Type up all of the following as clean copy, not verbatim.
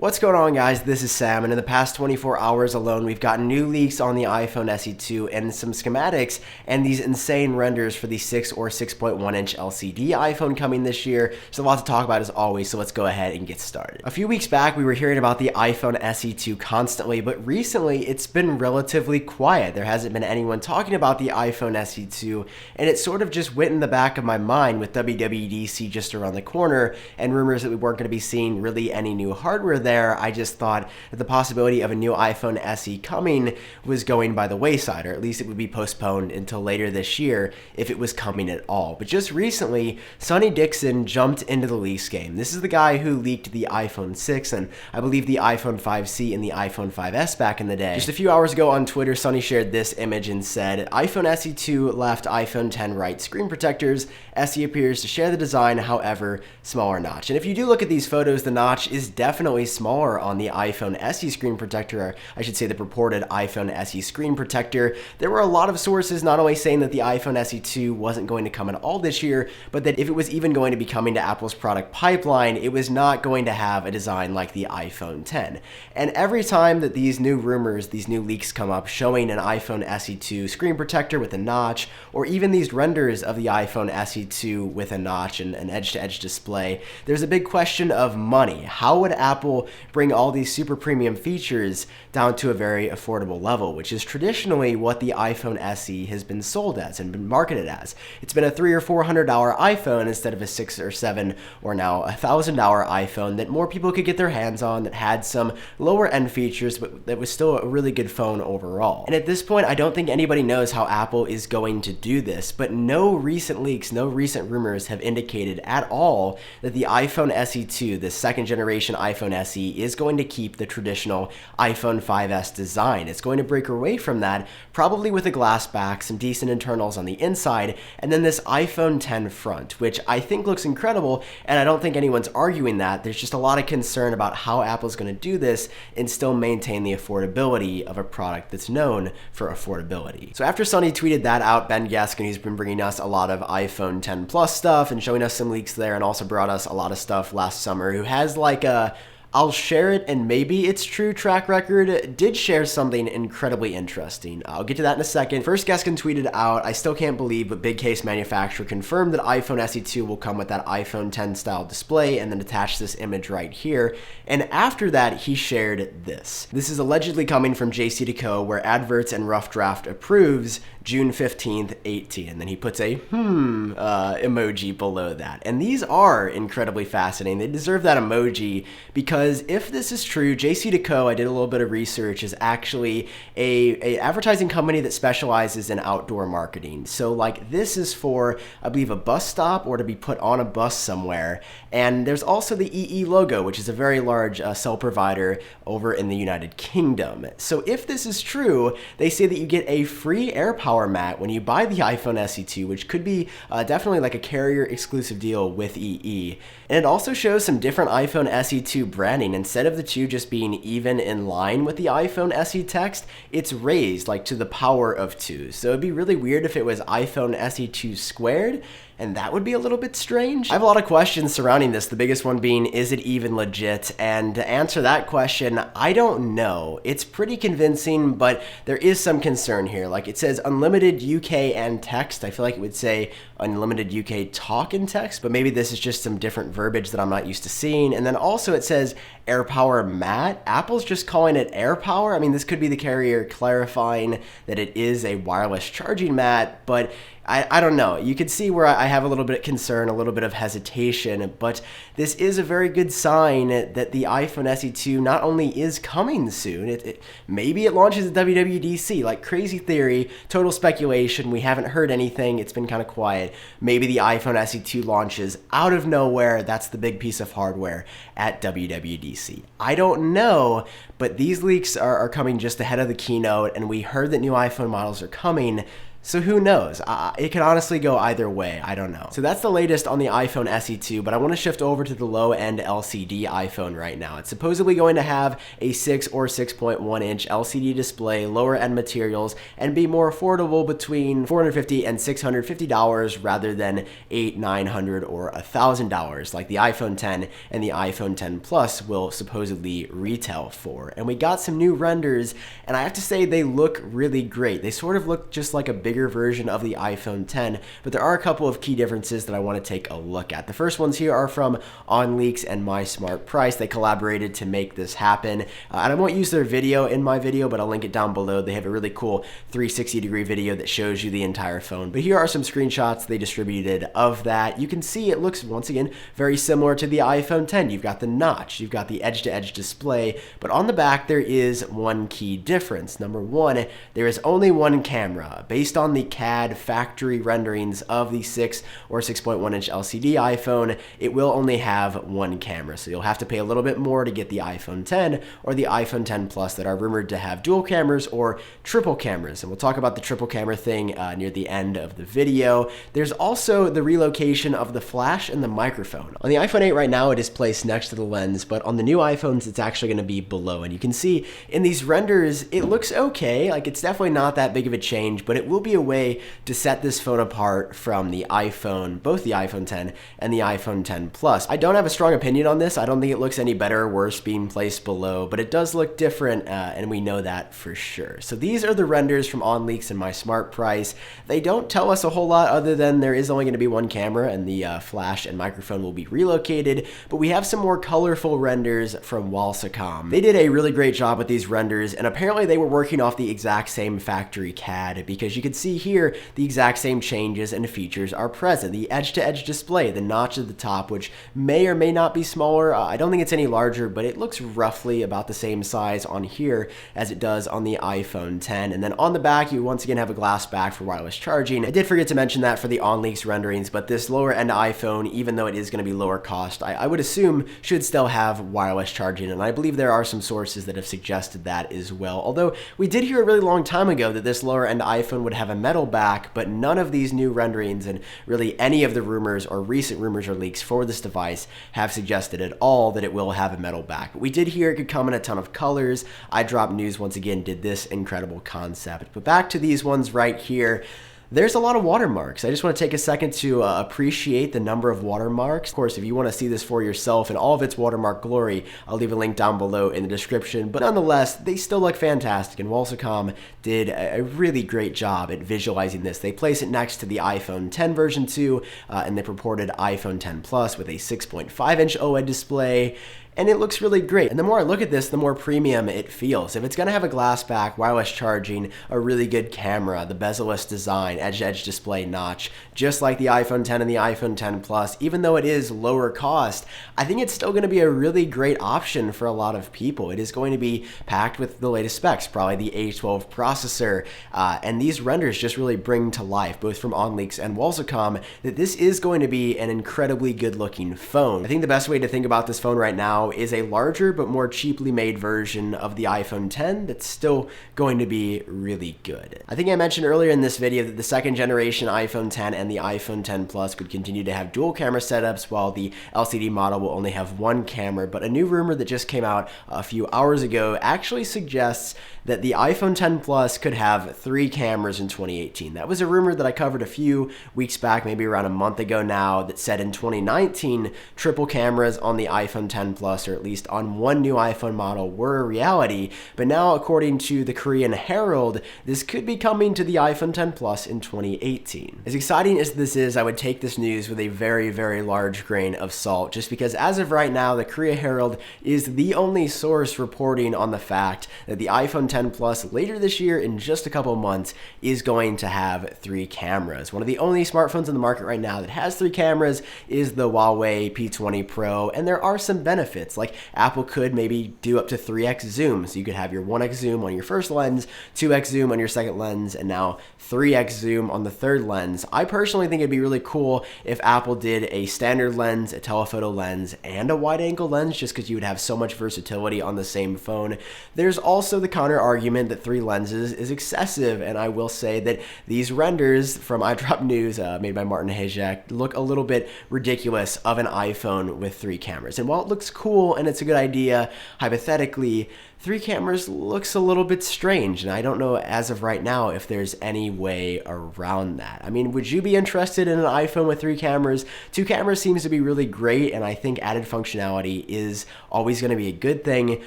What's going on, guys? This is Sam, and in the past 24 hours alone, we've gotten new leaks on the iPhone SE 2 and some schematics and these insane renders for the 6 or 6.1-inch LCD iPhone coming this year. There's a lot to talk about as always, so let's go ahead and get started. A few weeks back, we were hearing about the iPhone SE 2 constantly, but recently it's been relatively quiet. There hasn't been anyone talking about the iPhone SE 2, and it sort of just went in the back of my mind with WWDC just around the corner and rumors that we weren't going to be seeing really any new hardware there. I just thought that the possibility of a new iPhone SE coming was going by the wayside, or at least it would be postponed until later this year if it was coming at all. But just recently, Sonny Dixon jumped into the leaks game. This is the guy who leaked the iPhone 6 and I believe the iPhone 5C and the iPhone 5S back in the day. Just a few hours ago on Twitter, Sonny shared this image and said, iPhone SE 2 left iPhone 10 right screen protectors. SE appears to share the design, however, smaller notch. And if you do look at these photos, the notch is definitely smaller on the iPhone SE screen protector, or I should say the purported iPhone SE screen protector. There were a lot of sources not only saying that the iPhone SE 2 wasn't going to come at all this year, but that if it was even going to be coming to Apple's product pipeline, it was not going to have a design like the iPhone 10. And every time that these new rumors, these new leaks come up showing an iPhone SE 2 screen protector with a notch, or even these renders of the iPhone SE 2 with a notch and an edge-to-edge display, there's a big question of money. How would Apple bring all these super premium features down to a very affordable level, which is traditionally what the iPhone SE has been sold as and been marketed as? It's been a $300 or $400 iPhone instead of a $600 or $700 or now $1,000 iPhone that more people could get their hands on, that had some lower end features, but that was still a really good phone overall. And at this point, I don't think anybody knows how Apple is going to do this, but no recent leaks, no recent rumors have indicated at all that the iPhone SE 2, the second generation iPhone SE, is going to keep the traditional iPhone 5S design. It's going to break away from that, probably with a glass back, some decent internals on the inside, and then this iPhone 10 front, which I think looks incredible, and I don't think anyone's arguing that. There's just a lot of concern about how Apple's going to do this and still maintain the affordability of a product that's known for affordability. So after Sonny tweeted that out, Ben Gaskin, who's been bringing us a lot of iPhone 10 Plus stuff and showing us some leaks there, and also brought us a lot of stuff last summer, who has like a I'll share it and maybe it's true track record, did share something incredibly interesting. I'll get to that in a second. First, Gaskin tweeted out, I still can't believe, but big case manufacturer confirmed that iPhone SE 2 will come with that iPhone 10 style display, and then attach this image right here. And after that, he shared this. This is allegedly coming from JC.co, where adverts and rough draft approves June 15th, 18. And then he puts a emoji below that. And these are incredibly fascinating. They deserve that emoji because if this is true, JC.co, I did a little bit of research, is actually a advertising company that specializes in outdoor marketing. So like this is for, I believe, a bus stop or to be put on a bus somewhere. And there's also the EE logo, which is a very large cell provider over in the United Kingdom. So if this is true, they say that you get a free AirPower mat when you buy the iPhone SE 2, which could be definitely like a carrier exclusive deal with EE. And it also shows some different iPhone SE 2 branding. Instead of the two just being even in line with the iPhone SE text, it's raised like to the power of 2. So it'd be really weird if it was iPhone SE 2 squared, and that would be a little bit strange. I have a lot of questions surrounding this, the biggest one being, is it even legit? And to answer that question, I don't know. It's pretty convincing, but there is some concern here. Like it says unlimited UK and text. I feel like it would say unlimited UK talk and text, but maybe this is just some different verbiage that I'm not used to seeing. And then also it says AirPower mat. Apple's just calling it AirPower. I mean, this could be the carrier clarifying that it is a wireless charging mat, but I don't know. You could see where I have a little bit of concern, a little bit of hesitation, but this is a very good sign that the iPhone SE 2 not only is coming soon, maybe it launches at WWDC, like crazy theory, total speculation. We haven't heard anything. It's been kind of quiet. Maybe the iPhone SE 2 launches out of nowhere. That's the big piece of hardware at WWDC. I don't know, but these leaks are coming just ahead of the keynote, and we heard that new iPhone models are coming. So who knows? It could honestly go either way. I don't know. So that's the latest on the iPhone SE2, but I want to shift over to the low-end LCD iPhone right now. It's supposedly going to have a 6 or 6.1 inch LCD display, lower-end materials, and be more affordable between $450 and $650 rather than $800, $900, or $1,000 like the iPhone 10 and the iPhone 10 Plus will supposedly retail for. And we got some new renders, and I have to say they look really great. They sort of look just like a bigger version of the iPhone 10, but there are a couple of key differences that I want to take a look at. The first ones here are from OnLeaks and My Smart Price. They collaborated to make this happen, and I won't use their video in my video, but I'll link it down below. They have a really cool 360-degree video that shows you the entire phone, but here are some screenshots they distributed of that. You can see it looks, once again, very similar to the iPhone 10. You've got the notch, you've got the edge-to-edge display, but on the back there is one key difference. Number one, there is only one camera. Based on the CAD factory renderings of the 6 or 6.1 inch LCD iPhone, it will only have one camera. So you'll have to pay a little bit more to get the iPhone 10 or the iPhone 10 Plus that are rumored to have dual cameras or triple cameras. And we'll talk about the triple camera thing near the end of the video. There's also the relocation of the flash and the microphone. On the iPhone 8 right now, it is placed next to the lens, but on the new iPhones, it's actually going to be below. And you can see in these renders, it looks okay. Like, it's definitely not that big of a change, but it will be a way to set this phone apart from the iPhone, both the iPhone 10 and the iPhone 10 Plus. I don't have a strong opinion on this. I don't think it looks any better or worse being placed below, but it does look different, and we know that for sure. So these are the renders from OnLeaks and My Smart Price. They don't tell us a whole lot other than there is only going to be one camera and the flash and microphone will be relocated, but we have some more colorful renders from Walsacom. They did a really great job with these renders, and apparently they were working off the exact same factory CAD, because you can see here the exact same changes and features are present. The edge-to-edge display, the notch at the top, which may or may not be smaller. I don't think it's any larger, but it looks roughly about the same size on here as it does on the iPhone 10. And then on the back, you once again have a glass back for wireless charging. I did forget to mention that for the OnLeaks renderings, but this lower-end iPhone, even though it is going to be lower cost, I would assume should still have wireless charging, and I believe there are some sources that have suggested that as well. Although we did hear a really long time ago that this lower-end iPhone would have a metal back, but none of these new renderings and really any of the rumors or recent rumors or leaks for this device have suggested at all that it will have a metal back. But we did hear it could come in a ton of colors. iDropNews once again did this incredible concept. But back to these ones right here. There's a lot of watermarks. I just want to take a second to appreciate the number of watermarks. Of course, if you want to see this for yourself in all of its watermark glory, I'll leave a link down below in the description. But nonetheless, they still look fantastic, and Walsacom did a really great job at visualizing this. They place it next to the iPhone 10 version 2, and they purported iPhone 10 Plus with a 6.5 inch OLED display. And it looks really great. And the more I look at this, the more premium it feels. If it's going to have a glass back, wireless charging, a really good camera, the bezel-less design, edge-to-edge display notch, just like the iPhone 10 and the iPhone 10 Plus, even though it is lower cost, I think it's still going to be a really great option for a lot of people. It is going to be packed with the latest specs, probably the A12 processor, and these renders just really bring to life, both from OnLeaks and Walsacom, that this is going to be an incredibly good-looking phone. I think the best way to think about this phone right now is a larger but more cheaply made version of the iPhone 10 that's still going to be really good. I think I mentioned earlier in this video that the second generation iPhone 10 and the iPhone 10 Plus would continue to have dual camera setups, while the LCD model will only have one camera. But a new rumor that just came out a few hours ago actually suggests that the iPhone 10 Plus could have 3 cameras in 2018. That was a rumor that I covered a few weeks back, maybe around a month ago now, that said in 2019 triple cameras on the iPhone 10 Plus, or at least on one new iPhone model, were a reality. But now, according to the Korean Herald, this could be coming to the iPhone 10 Plus in 2018. As exciting as this is, I would take this news with a very, very large grain of salt, just because as of right now, the Korea Herald is the only source reporting on the fact that the iPhone 10 Plus later this year, in just a couple months, is going to have 3 cameras. One of the only smartphones in the market right now that has 3 cameras is the Huawei P20 Pro, and there are some benefits. benefits. Like Apple could maybe do up to 3x zoom. So you could have your 1x zoom on your first lens, 2x zoom on your second lens, and now 3x zoom on the third lens. I personally think it'd be really cool if Apple did a standard lens, a telephoto lens, and a wide angle lens, just because you would have so much versatility on the same phone. There's also the counter argument that 3 lenses is excessive, and I will say that these renders from iDrop News made by Martin Hajek look a little bit ridiculous of an iPhone with 3 cameras. And while it looks cool and it's a good idea, hypothetically, 3 cameras looks a little bit strange, and I don't know as of right now if there's any way around that. I mean, would you be interested in an iPhone with 3 cameras? 2 cameras seems to be really great, and I think added functionality is always going to be a good thing,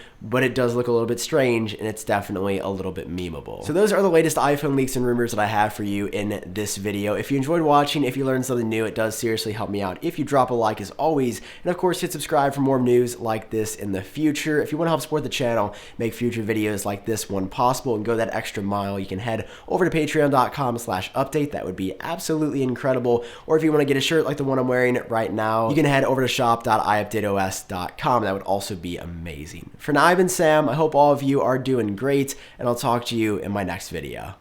but it does look a little bit strange, and it's definitely a little bit memeable. So those are the latest iPhone leaks and rumors that I have for you in this video. If you enjoyed watching, if you learned something new, it does seriously help me out if you drop a like as always, and of course hit subscribe for more news like this in the future. If you want to help support the channel, make future videos like this one possible, and go that extra mile, you can head over to patreon.com/update. That would be absolutely incredible. Or if you want to get a shirt like the one I'm wearing right now, you can head over to shop.iupdateos.com. That would also be amazing. For now, I've been Sam. I hope all of you are doing great, and I'll talk to you in my next video.